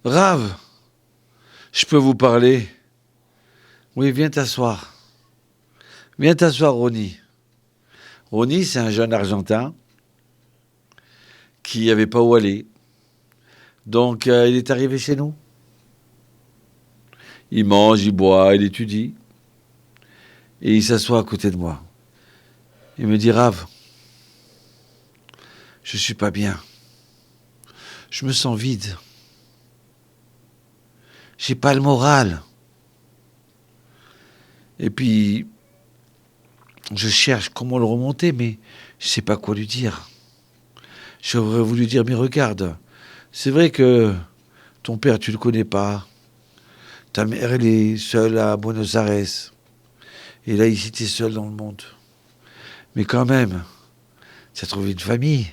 Rave, je peux vous parler? Oui, viens t'asseoir. Viens t'asseoir, Ronnie. Ronnie, c'est un jeune Argentin qui n'avait pas où aller. Donc, il est arrivé chez nous. Il mange, il boit, il étudie. Et il s'assoit à côté de moi. Il me dit, Rave, je suis pas bien. Je me sens vide. J'ai pas le moral. Et puis, je cherche comment le remonter, mais je sais pas quoi lui dire. J'aurais voulu dire, mais regarde, c'est vrai que ton père, tu le connais pas. Ta mère, elle est seule à Buenos Aires. Et là, ici, tu es seul dans le monde. Mais quand même, tu as trouvé une famille.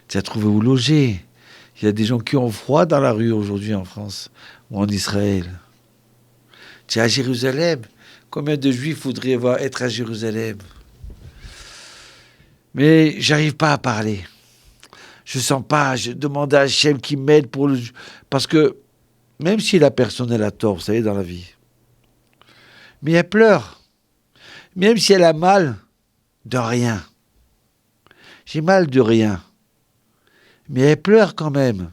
Tu as trouvé où loger. Il y a des gens qui ont froid dans la rue aujourd'hui en France ou en Israël. Tu es à Jérusalem. Combien de juifs voudraient être à Jérusalem? Mais j'arrive pas à parler. Je sens pas. Je demande à Hachem qui m'aide pour le... Parce que même si la personne elle a tort, vous savez, dans la vie, mais elle pleure. Même si elle a mal, de rien. J'ai mal de rien. Mais elle pleure quand même.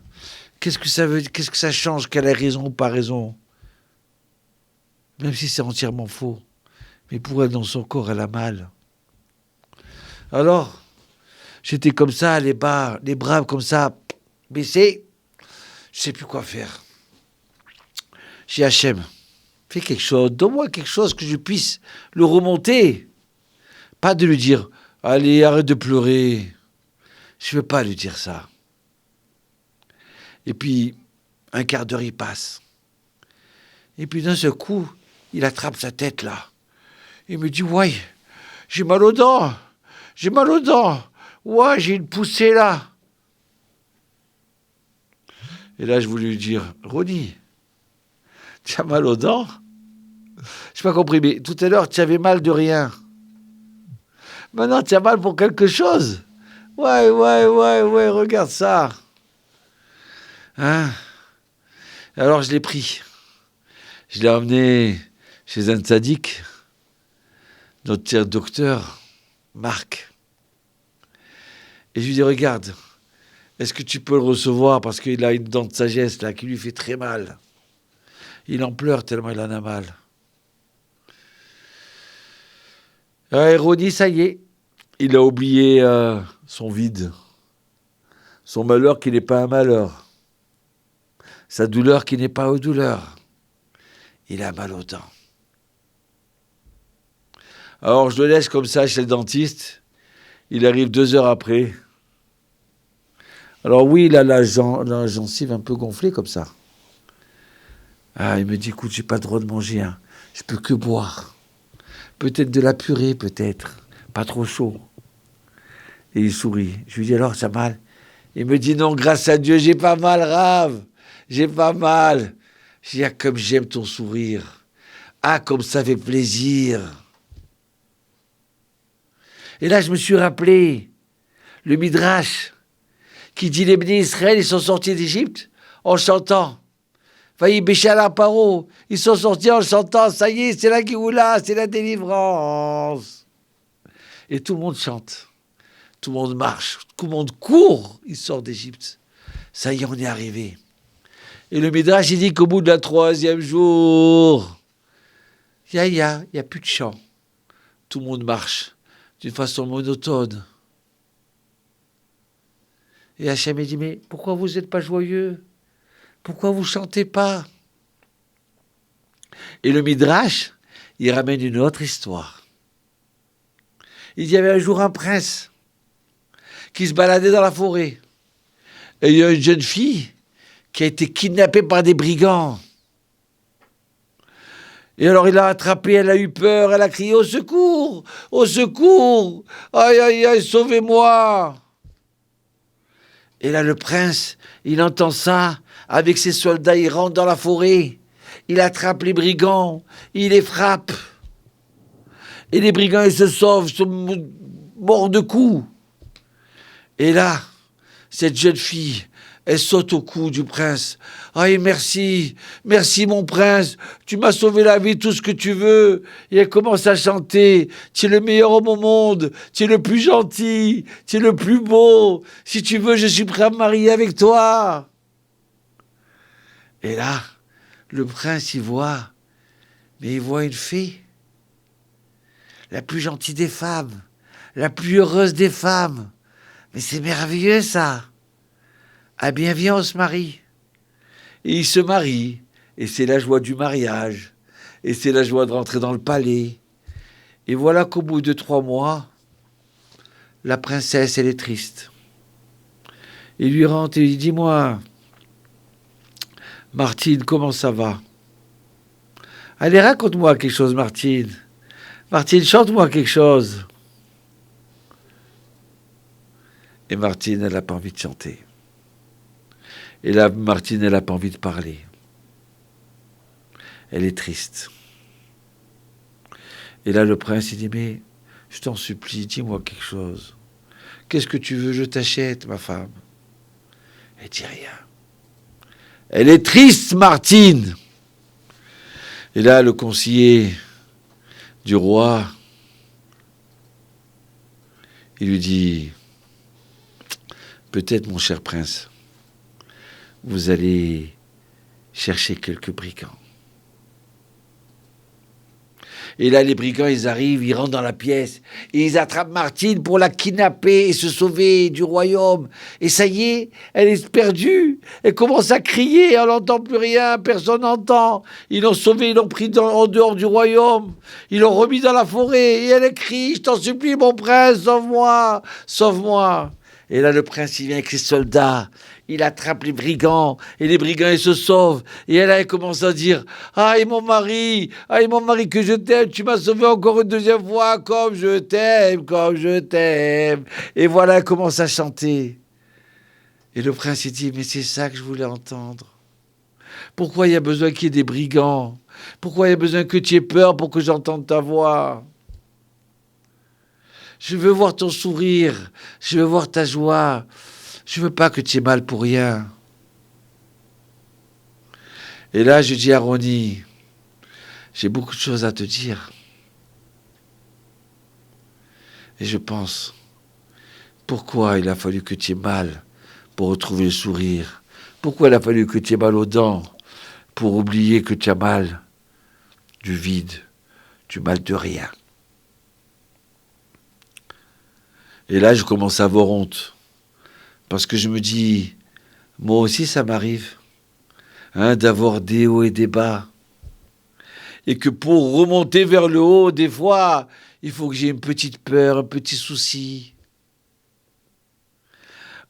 Qu'est-ce que ça veut dire? Qu'est-ce que ça change qu'elle ait raison ou pas raison? Même si c'est entièrement faux. Mais pour elle, dans son corps, elle a mal. Alors, j'étais comme ça, les bras comme ça, baissés. Je sais plus quoi faire. J'ai Hachem, fais quelque chose, donne-moi quelque chose que je puisse le remonter. Pas de lui dire, allez, arrête de pleurer. Je veux pas lui dire ça. Et puis, un quart d'heure, il passe. Et puis, d'un seul coup, il attrape sa tête, là. Il me dit, ouais, j'ai mal aux dents. J'ai mal aux dents. Ouais, j'ai une poussée, là. Et là, je voulais lui dire, Ronnie, tu as mal aux dents? Je n'ai pas compris, mais tout à l'heure, tu avais mal de rien. Maintenant, tu as mal pour quelque chose. Ouais, regarde ça. Hein? Alors, je l'ai pris. Je l'ai emmené chez un tzaddik, notre docteur, Marc. Et je lui dis, regarde, est-ce que tu peux le recevoir parce qu'il a une dent de sagesse là qui lui fait très mal. Il en pleure tellement il en a mal. Ronnie, ça y est, il a oublié son vide, son malheur qui n'est pas un malheur, sa douleur qui n'est pas une douleur. Il a mal aux dents. Alors je le laisse comme ça chez le dentiste. Il arrive 2 heures après. Alors oui, il a la gencive un peu gonflée comme ça. Ah, il me dit, écoute, j'ai pas le droit de manger, hein. Je peux que boire. Peut-être de la purée, peut-être. Pas trop chaud. Et il sourit. Je lui dis, alors, ça a mal? Il me dit, non, grâce à Dieu, j'ai pas mal, Rave. J'ai pas mal. Je dis, ah, comme j'aime ton sourire. Ah, comme ça fait plaisir. Et là, je me suis rappelé le Midrash qui dit, les bénis Israël, ils sont sortis d'Égypte en chantant. Failli Béchala Paro, ils sont sortis en chantant, ça y est, c'est la Géoula, c'est la délivrance. Et tout le monde chante, tout le monde marche, tout le monde court, ils sortent d'Égypte. Ça y est, on est arrivé. Et le Midrash, il dit qu'au bout de la 3e jour, il y a plus de chant. Tout le monde marche d'une façon monotone. Et Hachem dit, mais pourquoi vous n'êtes pas joyeux? Pourquoi vous chantez pas? Et le Midrash, il ramène une autre histoire. Il y avait un jour un prince qui se baladait dans la forêt. Et il y a une jeune fille qui a été kidnappée par des brigands. Et alors il l'a attrapée, elle a eu peur, elle a crié au secours, aïe, aïe, aïe, sauvez-moi. Et là le prince, il entend ça, avec ses soldats, il rentre dans la forêt, il attrape les brigands, il les frappe. Et les brigands, ils se sauvent, ils sont morts de coups. Et là, cette jeune fille, Elle saute au cou du prince. Ah, et merci, merci mon prince, tu m'as sauvé la vie, tout ce que tu veux. Et elle commence à chanter. Tu es le meilleur homme au monde, tu es le plus gentil, tu es le plus beau. Si tu veux, je suis prêt à me marier avec toi. Et là, le prince y voit, mais il voit une fée, la plus gentille des femmes, la plus heureuse des femmes. Mais c'est merveilleux ça. Ah bien, viens, on se marie. Et ils se marient, et c'est la joie du mariage, et c'est la joie de rentrer dans le palais. Et voilà qu'au bout de 3 mois, la princesse, elle est triste. Il lui rentre et lui dit, dis-moi, Martine, comment ça va? Allez, raconte-moi quelque chose, Martine. Martine, chante-moi quelque chose. Et Martine, elle n'a pas envie de chanter. Et là, Martine, elle n'a pas envie de parler. Elle est triste. Et là, le prince, il dit, mais je t'en supplie, dis-moi quelque chose. Qu'est-ce que tu veux? Je t'achète, ma femme. Elle dit rien. Elle est triste, Martine. Et là, le conseiller du roi, il lui dit, peut-être, mon cher prince, vous allez chercher quelques brigands. Et là, les brigands, ils arrivent, ils rentrent dans la pièce, et ils attrapent Martine pour la kidnapper et se sauver du royaume. Et ça y est, elle est perdue. Elle commence à crier, elle n'entend plus rien, personne n'entend. Ils l'ont sauvée, ils l'ont pris en dehors du royaume. Ils l'ont remis dans la forêt, et elle crie, je t'en supplie, mon prince, sauve-moi, sauve-moi. Et là, le prince, il vient avec ses soldats. Il attrape les brigands, et les brigands, ils se sauvent. Et elle commence à dire, aïe, mon mari, que je t'aime, tu m'as sauvé encore une deuxième fois, comme je t'aime, comme je t'aime. Et voilà, elle commence à chanter. Et le prince, il dit, mais c'est ça que je voulais entendre. Pourquoi il y a besoin qu'il y ait des brigands? Pourquoi il y a besoin que tu aies peur pour que j'entende ta voix? Je veux voir ton sourire, je veux voir ta joie. Je veux pas que tu aies mal pour rien. Et là, je dis à Ronnie, j'ai beaucoup de choses à te dire. Et je pense, pourquoi il a fallu que tu aies mal pour retrouver le sourire? Pourquoi il a fallu que tu aies mal aux dents pour oublier que tu as mal du vide, du mal de rien? Et là, je commence à avoir honte. Parce que je me dis, moi aussi ça m'arrive, d'avoir des hauts et des bas. Et que pour remonter vers le haut, des fois, il faut que j'ai une petite peur, un petit souci.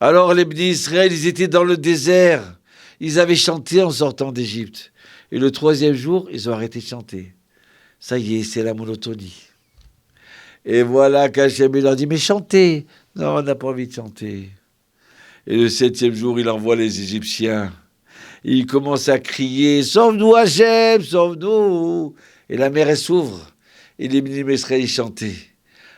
Alors les Bnei Israël, ils étaient dans le désert. Ils avaient chanté en sortant d'Égypte. Et le 3e jour, ils ont arrêté de chanter. Ça y est, c'est la monotonie. Et voilà qu'Hachem leur dit, mais chantez. Non, on n'a pas envie de chanter. Et le 7e jour, il envoie les Égyptiens. Et il commence à crier, sauve-nous Hachem, sauve-nous. Et la mer, elle s'ouvre. Et les Bnei Israël chantaient.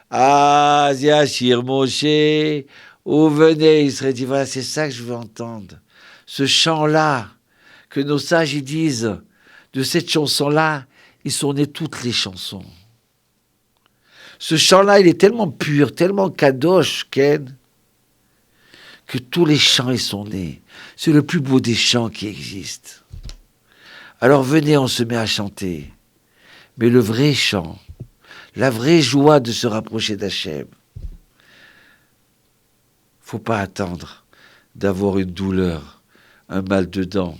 Ah, Yashir Moshe, où venez? Il serait dit, voilà, c'est ça que je veux entendre. Ce chant-là, que nos sages ils disent, de cette chanson-là, ils sont nés toutes les chansons. Ce chant-là, il est tellement pur, tellement kadosh, Ken, que tous les chants y sont nés. C'est le plus beau des chants qui existent. Alors venez, on se met à chanter. Mais le vrai chant, la vraie joie de se rapprocher d'Hachem, faut pas attendre d'avoir une douleur, un mal de dents,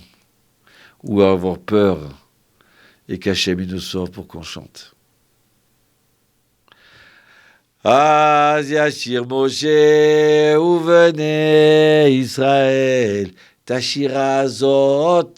ou avoir peur, et qu'Hachem nous sauve pour qu'on chante. Az Yashir Moshe, où venez Israël, ta shira azot,